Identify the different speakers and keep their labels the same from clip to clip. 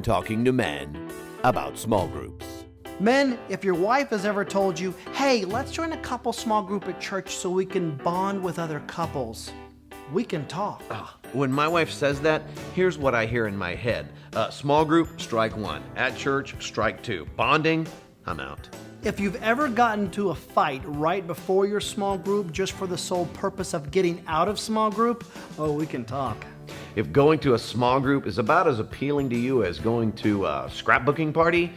Speaker 1: talking to men about small groups.
Speaker 2: Men, if your wife has ever told you, hey, let's join a couple small group at church so we can bond with other couples, we can talk.
Speaker 3: When my wife says that, here's what I hear in my head. Small group, strike one. At church, strike two. Bonding, I'm out.
Speaker 2: If you've ever gotten to a fight right before your small group just for the sole purpose of getting out of small group, oh, we can talk.
Speaker 3: If going to a small group is about as appealing to you as going to a scrapbooking party,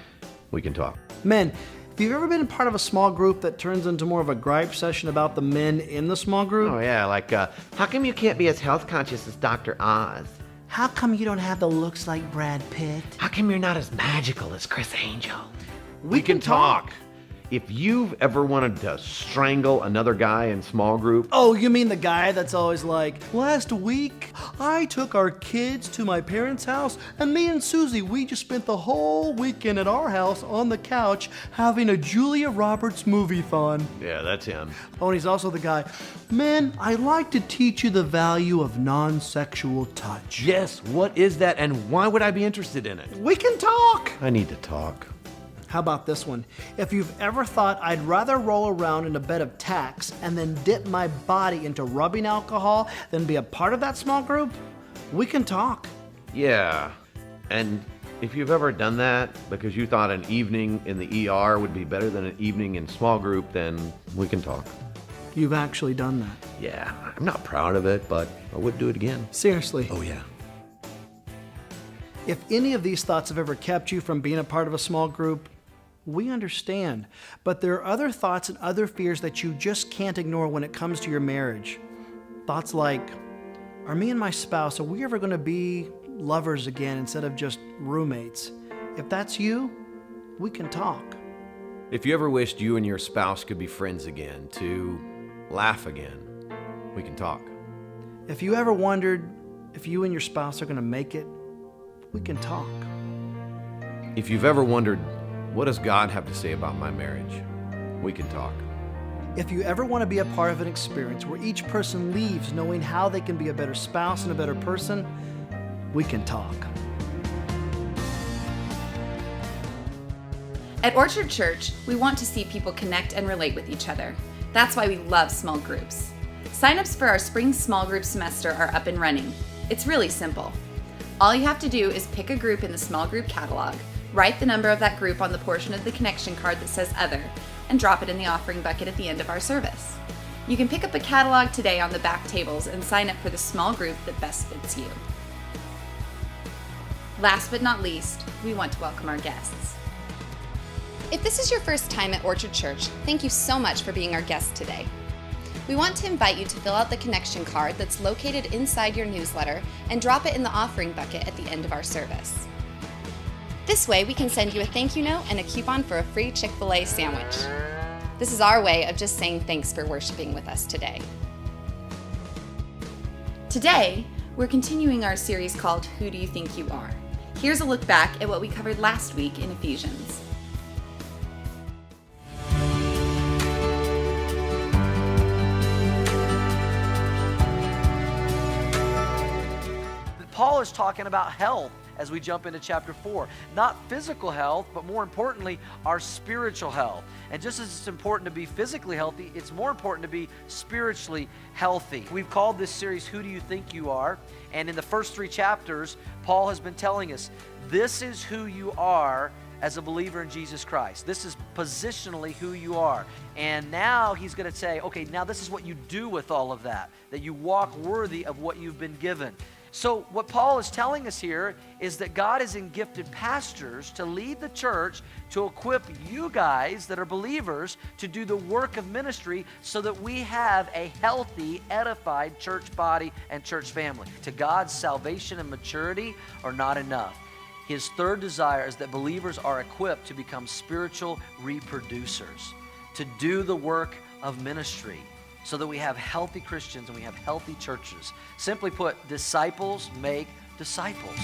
Speaker 3: we can talk.
Speaker 2: Men, if you've ever been part of a small group that turns into more of a gripe session about the men in the small group,
Speaker 3: Oh yeah, like, how come you can't be as health conscious as Dr. Oz?
Speaker 2: how come you don't have the looks like Brad Pitt?
Speaker 3: How come you're not as magical as Chris Angel?
Speaker 2: We can talk.
Speaker 3: If you've ever wanted to strangle another guy in small group,
Speaker 2: Oh, you mean the guy that's always like, last week I took our kids to my parents' house and me and Susie, we just spent the whole weekend at our house on the couch having a Julia Roberts movie-thon.
Speaker 3: yeah, that's him.
Speaker 2: Oh, and he's also the guy, man, I'd like to teach you the value of non-sexual touch.
Speaker 3: Yes, what is that and why would I be interested in it?
Speaker 2: We can talk.
Speaker 3: I need to talk.
Speaker 2: How about this one? If you've ever thought I'd rather roll around in a bed of tacks and then dip my body into rubbing alcohol than be a part of that small group, we can talk.
Speaker 3: Yeah, and if you've ever done that because you thought an evening in the ER would be better than an evening in small group, then we can talk.
Speaker 2: You've actually done that.
Speaker 3: Yeah, I'm not proud of it, but I would do it again.
Speaker 2: Seriously.
Speaker 3: Oh yeah.
Speaker 2: If any of these thoughts have ever kept you from being a part of a small group, we understand. But there are other thoughts and other fears that you just can't ignore when it comes to your marriage. Thoughts like, are me and my spouse, are we ever going to be lovers again instead of just roommates? If that's you, we can talk.
Speaker 3: If you ever wished you and your spouse could be friends again, to laugh again, we can talk.
Speaker 2: If you ever wondered if you and your spouse are going to make it, we can talk.
Speaker 3: If you've ever wondered, what does God have to say about my marriage? We can talk.
Speaker 2: If you ever want to be a part of an experience where each person leaves knowing how they can be a better spouse and a better person, we can talk.
Speaker 4: At Orchard Church, we want to see people connect and relate with each other. That's why we love small groups. Sign-ups for our spring small group semester are up and running. It's really simple. All you have to do is pick a group in the small group catalog, write the number of that group on the portion of the connection card that says Other, and drop it in the offering bucket at the end of our service. You can pick up a catalog today on the back tables and sign up for the small group that best fits you. Last but not least, we want to welcome our guests.
Speaker 5: If this is your first time at Orchard Church, thank you so much for being our guest today. We want to invite you to fill out the connection card that's located inside your newsletter and drop it in the offering bucket at the end of our service. This way, we can send you a thank you note and a coupon for a free Chick-fil-A sandwich. This is our way of just saying thanks for worshiping with us today.
Speaker 4: Today, we're continuing our series called Who Do You Think You Are? Here's a look back at what we covered last week in Ephesians.
Speaker 6: Paul is talking about health as we jump into chapter 4. Not physical health, but more importantly, our spiritual health. And just as it's important to be physically healthy, it's more important to be spiritually healthy. We've called this series, Who Do You Think You Are? And in the first 3 chapters, Paul has been telling us, this is who you are as a believer in Jesus Christ. This is positionally who you are. And now he's going to say, okay, now this is what you do with all of that you walk worthy of what you've been given. So what Paul is telling us here is that God has gifted pastors to lead the church, to equip you guys that are believers to do the work of ministry so that we have a healthy, edified church body and church family. To God's salvation and maturity are not enough. His third desire is that believers are equipped to become spiritual reproducers, to do the work of ministry, so that we have healthy Christians and we have healthy churches. Simply put, disciples make disciples.